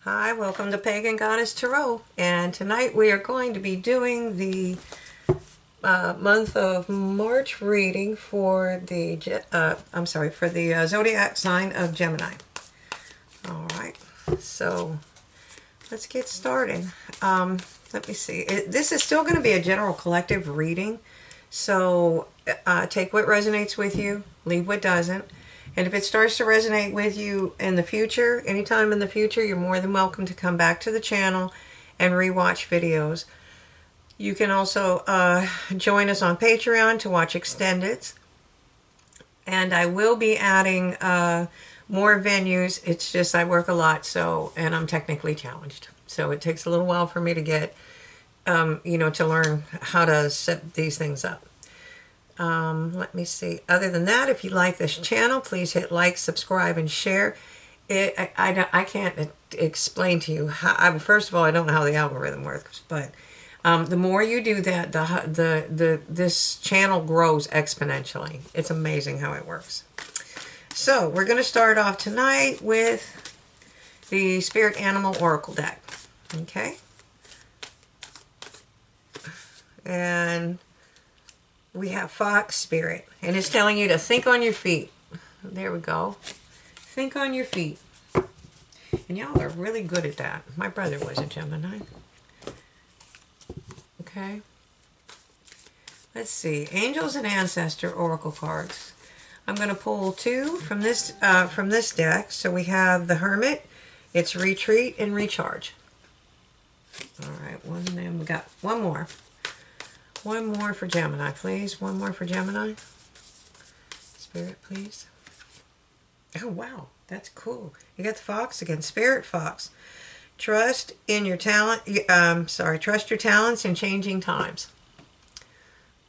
Hi, welcome to Pagan Goddess Tarot, and tonight we are going to be doing the month of March reading for the zodiac sign of Gemini. All right, so let's get started. Let me see. This is still going to be a general collective reading, so take what resonates with you, leave what doesn't. And if it starts to resonate with you in the future, anytime in the future, you're more than welcome to come back to the channel and rewatch videos. You can also join us on Patreon to watch extendeds. And I will be adding more venues. It's just I work a lot, and I'm technically challenged. So it takes a little while for me to get, to learn how to set these things up. Let me see. Other than that, if you like this channel, please hit like, subscribe, and share. I can't explain to you how. First of all, I don't know how the algorithm works, but the more you do that, this channel grows exponentially. It's amazing how it works. So we're going to start off tonight with the Spirit Animal Oracle deck. Okay, and we have Fox Spirit, and it's telling you to think on your feet. There we go. Think on your feet. And y'all are really good at that. My brother was a Gemini. Okay. Let's see. Angels and Ancestor Oracle cards. I'm going to pull two from this deck. So we have the Hermit. It's Retreat and Recharge. All right. Then we got one more. One more for Gemini, please. One more for Gemini. Spirit, please. Oh, wow. That's cool. You got the Fox again. Spirit Fox. Trust in your talent. Trust your talents in changing times.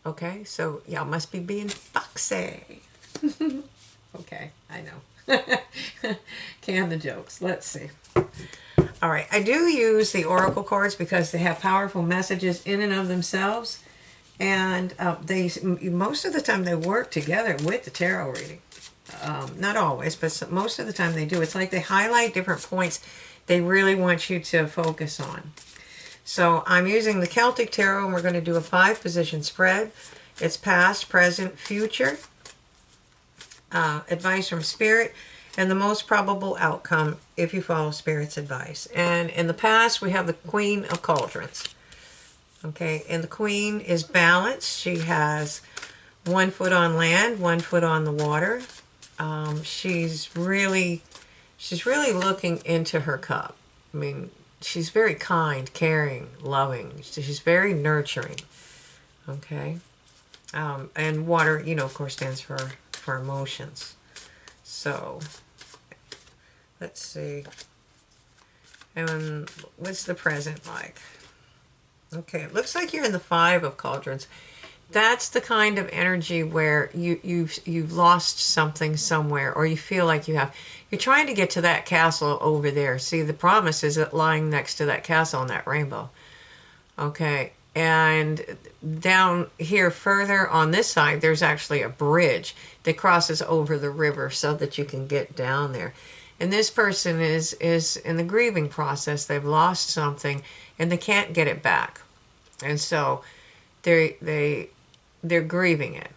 Okay, so y'all must be being foxy. Okay, I know. Can the jokes. Let's see. All right, I do use the Oracle cards because they have powerful messages in and of themselves. And most of the time they work together with the tarot reading. Not always, but most of the time they do. It's like they highlight different points they really want you to focus on. So I'm using the Celtic Tarot, and we're going to do a 5-position spread. It's past, present, future, advice from Spirit, and the most probable outcome if you follow Spirit's advice. And in the past, we have the Queen of Cauldrons. Okay, and the Queen is balanced. She has 1 foot on land, 1 foot on the water. She's really looking into her cup. I mean, she's very kind, caring, loving. She's very nurturing. Okay, and water, of course, stands for emotions. So let's see. And what's the present like? Okay, it looks like you're in the 5 of Cauldrons. That's the kind of energy where you've lost something somewhere, or you feel like you have. You're trying to get to that castle over there. See, the promise is lying next to that castle on that rainbow. Okay, and down here further on this side, there's actually a bridge that crosses over the river so that you can get down there. And this person is in the grieving process. They've lost something and they can't get it back. And so they're grieving it.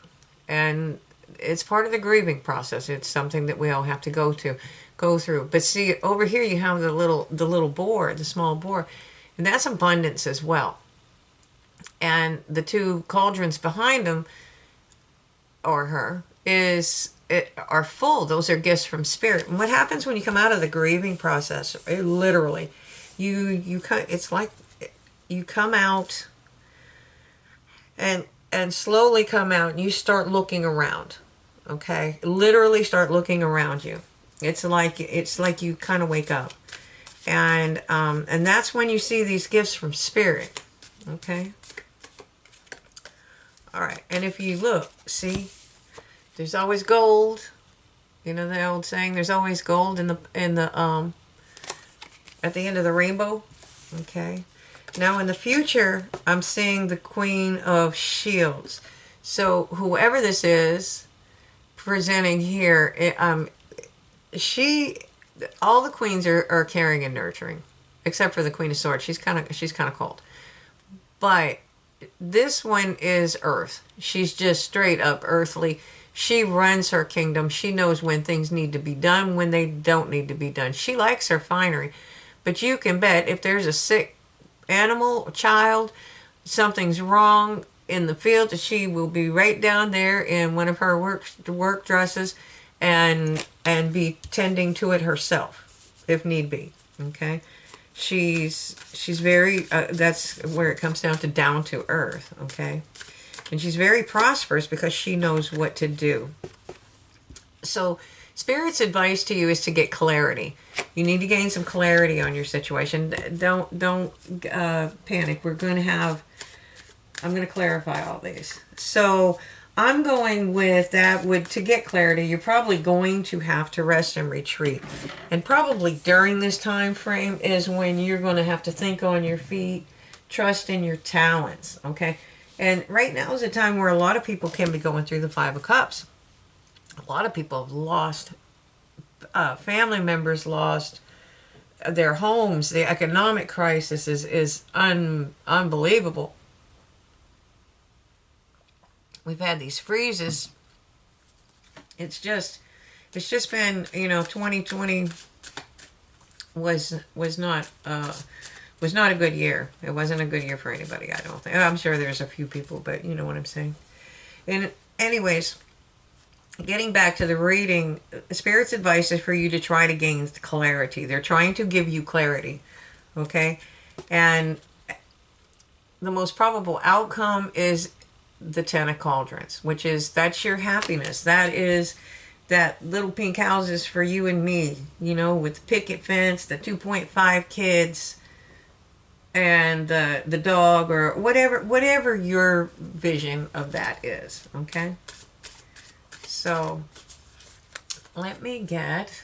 And it's part of the grieving process. It's something that we all have to go through. But see, over here you have the little boar, the small boar, and that's abundance as well. And the 2 cauldrons behind him or her are full. Those are gifts from Spirit. And what happens when you come out of the grieving process? Literally, it's like you come out and slowly come out, and you start looking around. Okay, literally start looking around you. It's like you kind of wake up, and that's when you see these gifts from Spirit. Okay. All right, and if you look, see, there's always gold. You know the old saying, there's always gold in the at the end of the rainbow. Okay. Now in the future, I'm seeing the Queen of Shields. So whoever this is presenting here, she all the queens are caring and nurturing, except for the Queen of Swords. She's kind of cold. But this one is earth. She's just straight up earthly. She runs her kingdom. She knows when things need to be done, when they don't need to be done. She likes her finery. But you can bet if there's a sick animal, child, something's wrong in the field, she will be right down there in one of her work dresses and be tending to it herself if need be. Okay, she's very that's where it comes down to earth. Okay, and she's very prosperous because she knows what to do. So Spirit's advice to you is to get clarity. You need to gain some clarity on your situation. Don't panic. I'm going to clarify all these. So I'm going with that. To get clarity, you're probably going to have to rest and retreat. And probably during this time frame is when you're going to have to think on your feet, trust in your talents. Okay. And right now is a time where a lot of people can be going through the Five of Cups. A lot of people have lost family members, lost their homes. The economic crisis is unbelievable. We've had these freezes. It's just been, 2020 was not a good year. It wasn't a good year for anybody, I don't think. I'm sure there's a few people, but you know what I'm saying. And anyways, getting back to the reading, Spirit's advice is for you to try to gain clarity. They're trying to give you clarity, okay? And the most probable outcome is the Ten of Cauldrons, that's your happiness. That is that little pink houses for you and me, with the picket fence, the 2.5 kids, and the dog, or whatever your vision of that is, okay? So let me get,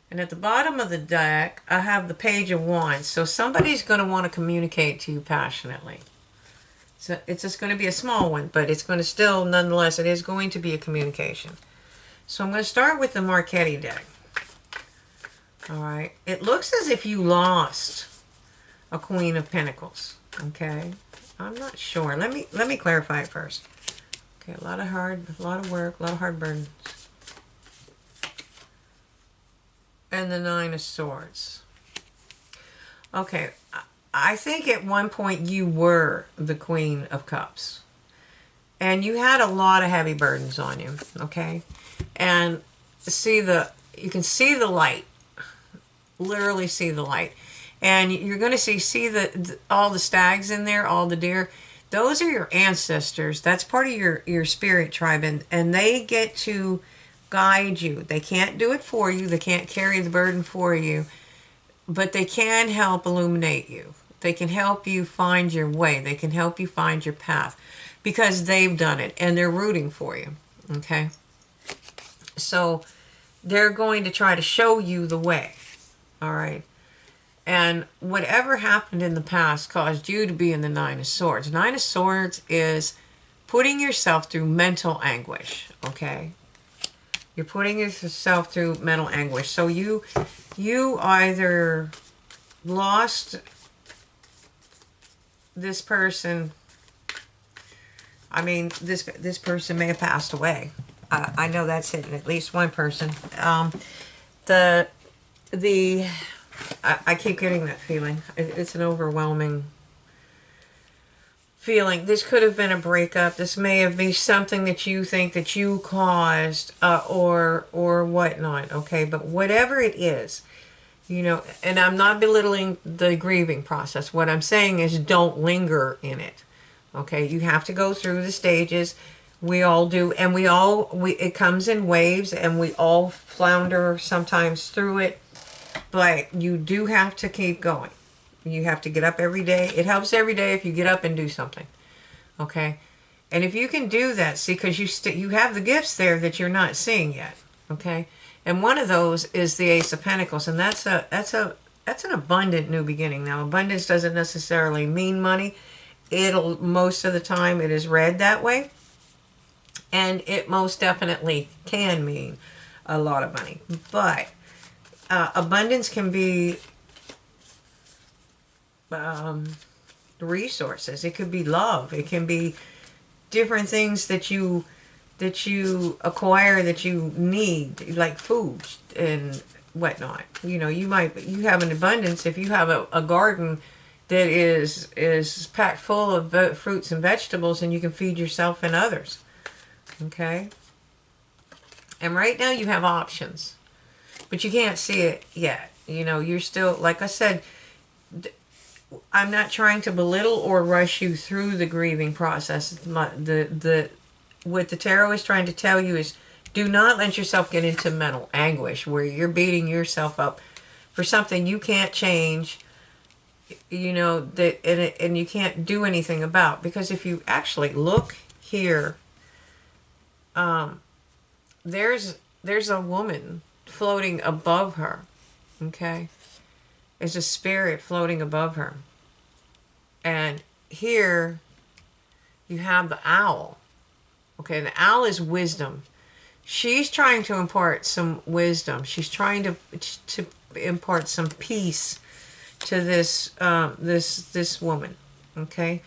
and at the bottom of the deck, I have the Page of Wands. So somebody's going to want to communicate to you passionately. So it's just going to be a small one, but it's going to still, nonetheless, it is going to be a communication. So I'm going to start with the Marchetti deck. All right. It looks as if you lost a Queen of Pentacles. Okay. I'm not sure. Let me clarify it first. Okay. A lot of work, a lot of hard burdens. And the Nine of Swords. Okay. I think at one point you were the Queen of Cups. And you had a lot of heavy burdens on you, okay? And you can see the light. Literally see the light. And you're going to see all the stags in there, all the deer. Those are your ancestors. That's part of your spirit tribe. And they get to guide you. They can't do it for you. They can't carry the burden for you. But they can help illuminate you. They can help you find your way. They can help you find your path because they've done it and they're rooting for you. Okay? So they're going to try to show you the way. All right? And whatever happened in the past caused you to be in the Nine of Swords. Nine of Swords is putting yourself through mental anguish. Okay? You're putting yourself through mental anguish. So you either lost this person. I mean, this person may have passed away. I know that's hitting at least one person. I keep getting that feeling. It's an overwhelming feeling. This could have been a breakup. This may have been something that you think that you caused, or whatnot. Okay, but whatever it is, and I'm not belittling the grieving process. What I'm saying is don't linger in it. Okay, you have to go through the stages. We all do, and it comes in waves, and we all flounder sometimes through it, but you do have to keep going. You have to get up every day. It helps every day if you get up and do something. Okay, and if you can do that, see, because you have the gifts there that you're not seeing yet. Okay. And one of those is the Ace of Pentacles, and that's an abundant new beginning. Now, abundance doesn't necessarily mean money. Most of the time it is read that way, and it most definitely can mean a lot of money. But abundance can be resources. It could be love. It can be different things that you acquire that you need, like food and whatnot. You know, you have an abundance if you have a garden that is packed full of fruits and vegetables, and you can feed yourself and others. Okay. And right now you have options, but you can't see it yet. You know, you're still, like I said, I'm not trying to belittle or rush you through the grieving process. What the tarot is trying to tell you is, do not let yourself get into mental anguish where you're beating yourself up for something you can't change, you know, that and you can't do anything about. Because if you actually look here, there's a woman floating above her. Okay, there's a spirit floating above her, and here you have the owl. Okay, the owl is wisdom. She's trying to impart some wisdom. She's trying to impart some peace to this this woman. Okay,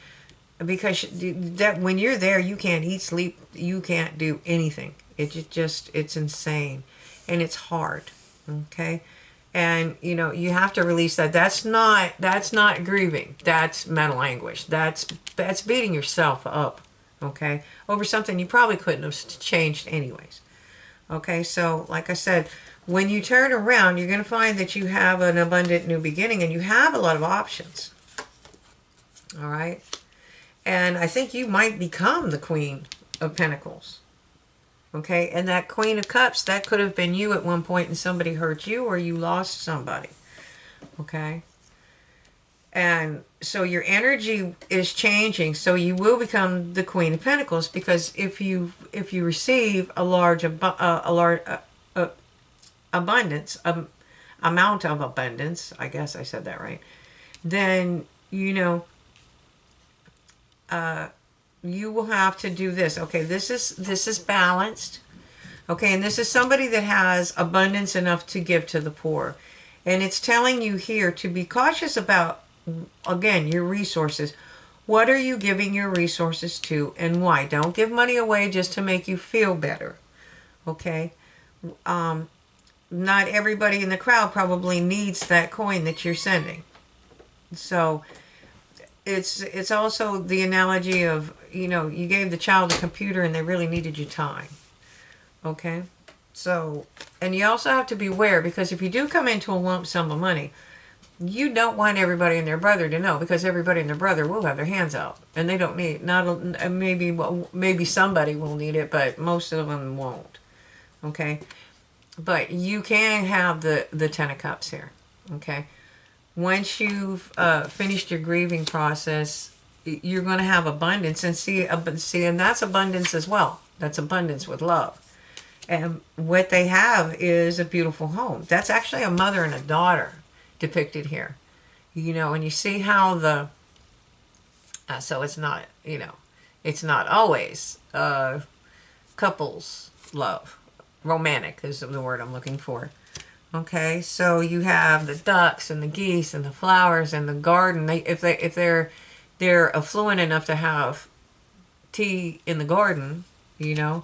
because that when you're there, you can't eat, sleep, you can't do anything. It's insane, and it's hard. Okay, and you know you have to release that. That's not grieving. That's mental anguish. That's beating yourself up. Okay, over something you probably couldn't have changed anyways. Okay, so like I said, when you turn around, you're going to find that you have an abundant new beginning, and you have a lot of options. All right, and I think you might become the Queen of Pentacles. Okay, and that Queen of Cups, that could have been you at one point, and somebody hurt you, or you lost somebody. Okay, and so your energy is changing, so you will become the Queen of Pentacles, because if you receive a large abundance, amount of abundance, I guess I said that right, then you know you will have to do this. Okay, this is balanced. Okay, and this is somebody that has abundance enough to give to the poor. And it's telling you here to be cautious about, again, your resources. What are you giving your resources to, and why? Don't give money away just to make you feel better. Okay? Not everybody in the crowd probably needs that coin that you're sending. So it's also the analogy of, you know, you gave the child a computer and they really needed your time. Okay? So, and you also have to be aware, because if you do come into a lump sum of money, you don't want everybody and their brother to know, because everybody and their brother will have their hands out, and they don't need, maybe somebody will need it, but most of them won't. Okay? But you can have the Ten of Cups here. Okay? Once you've finished your grieving process, you're going to have abundance, and see, and that's abundance as well. That's abundance with love. And what they have is a beautiful home. That's actually a mother and a daughter depicted here. You know, and you see how the, so it's not, you know, it's not always couples love. Romantic is the word I'm looking for. Okay, so you have the ducks and the geese and the flowers and the garden. If they're affluent enough to have tea in the garden, you know,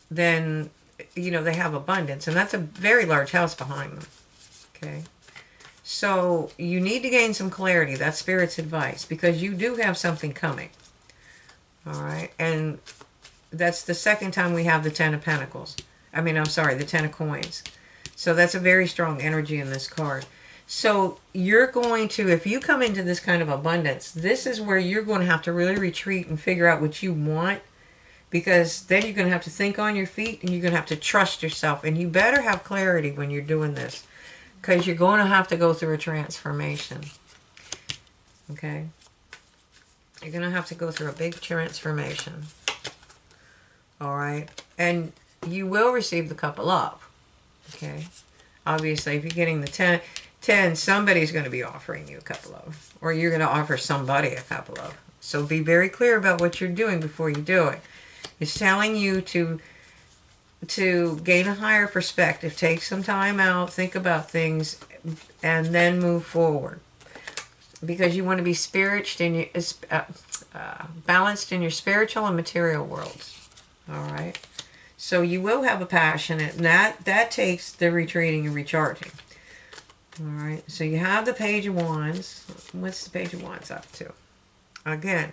then, you know, they have abundance. And that's a very large house behind them. Okay. So you need to gain some clarity. That's Spirit's advice, because you do have something coming. All right. And that's the second time we have the Ten of Pentacles. I mean, I'm sorry, the Ten of Coins. So that's a very strong energy in this card. So you're going to, if you come into this kind of abundance, this is where you're going to have to really retreat and figure out what you want. Because then you're going to have to think on your feet, and you're going to have to trust yourself. And you better have clarity when you're doing this, because you're going to have to go through a transformation. Okay? You're going to have to go through a big transformation. All right? And you will receive the Cup of Love. Okay? Obviously, if you're getting the 10, somebody's going to be offering you a Cup of Love. Or you're going to offer somebody a Cup of Love. So be very clear about what you're doing before you do it. It's telling you to to gain a higher perspective. Take some time out, think about things, and then move forward. Because you want to be balanced in your spiritual and material worlds. All right. So you will have a passion, and that takes the retreating and recharging. All right. So you have the Page of Wands. What's the Page of Wands up to? Again,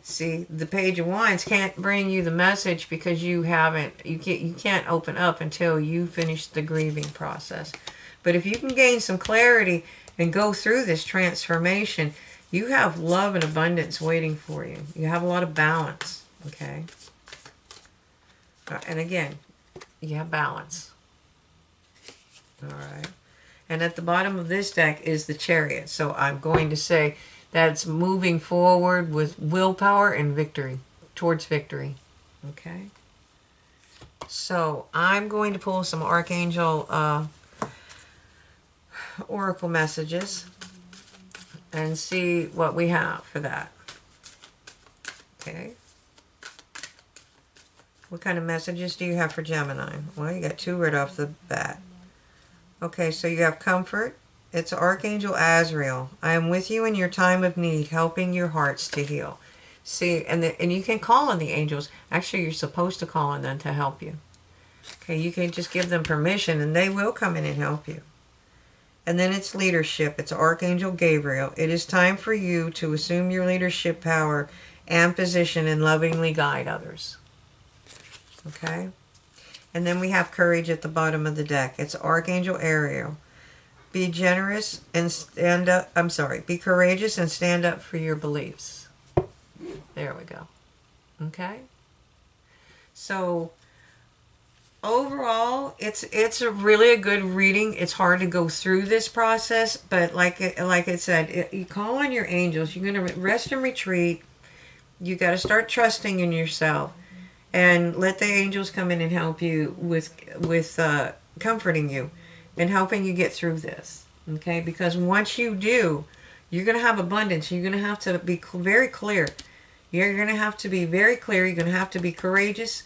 see, the Page of Wands can't bring you the message because you can't open up until you finish the grieving process. But if you can gain some clarity and go through this transformation, you have love and abundance waiting for you. You have a lot of balance, okay? And again, you have balance. All right. And at the bottom of this deck is the Chariot. So I'm going to say that's moving forward with willpower and victory, towards victory. Okay? So I'm going to pull some Archangel Oracle messages and see what we have for that. Okay. What kind of messages do you have for Gemini? Well, you got 2 right off the bat. Okay, so you have comfort. It's Archangel Azrael. I am with you in your time of need, helping your hearts to heal. See, and you can call on the angels. Actually, you're supposed to call on them to help you. Okay, you can just give them permission and they will come in and help you. And then it's leadership. It's Archangel Gabriel. It is time for you to assume your leadership power and position and lovingly guide others. Okay? And then we have courage at the bottom of the deck. It's Archangel Ariel. Be generous and stand up. Be courageous and stand up for your beliefs. There we go. Okay? So overall, it's a really good reading. It's hard to go through this process, but like it said, you call on your angels. You're going to rest and retreat. You got to start trusting in yourself, and let the angels come in and help you with comforting you and helping you get through this. Okay, because once you do, you're going to have abundance. You're going to have to be very clear. You're going to have to be very clear. You're going to have to be courageous.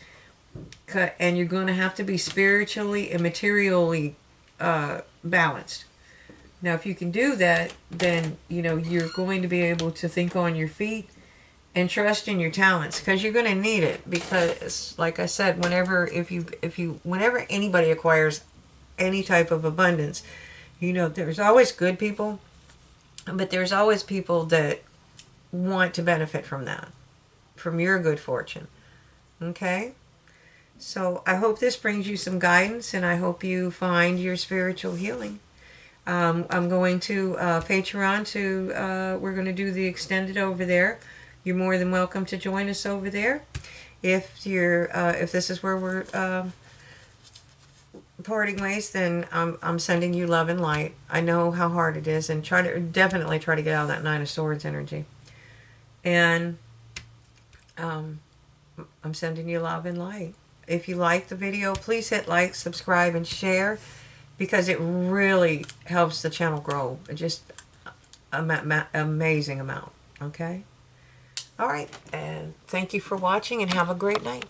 And you're going to have to be spiritually and materially balanced. Now, if you can do that, then you're going to be able to think on your feet and trust in your talents, because you're going to need it. Because, like I said, whenever anybody acquires any type of abundance, there's always good people, but there's always people that want to benefit from that, from your good fortune. Okay. So I hope this brings you some guidance, and I hope you find your spiritual healing. I'm going to Patreon we're going to do the extended over there. You're more than welcome to join us over there. If this is where we're parting ways, then I'm sending you love and light. I know how hard it is, and definitely try to get out of that 9 of Swords energy. And I'm sending you love and light. If you like the video, please hit like, subscribe, and share, because it really helps the channel grow. Just amazing amount. Okay? All right. And thank you for watching, and have a great night.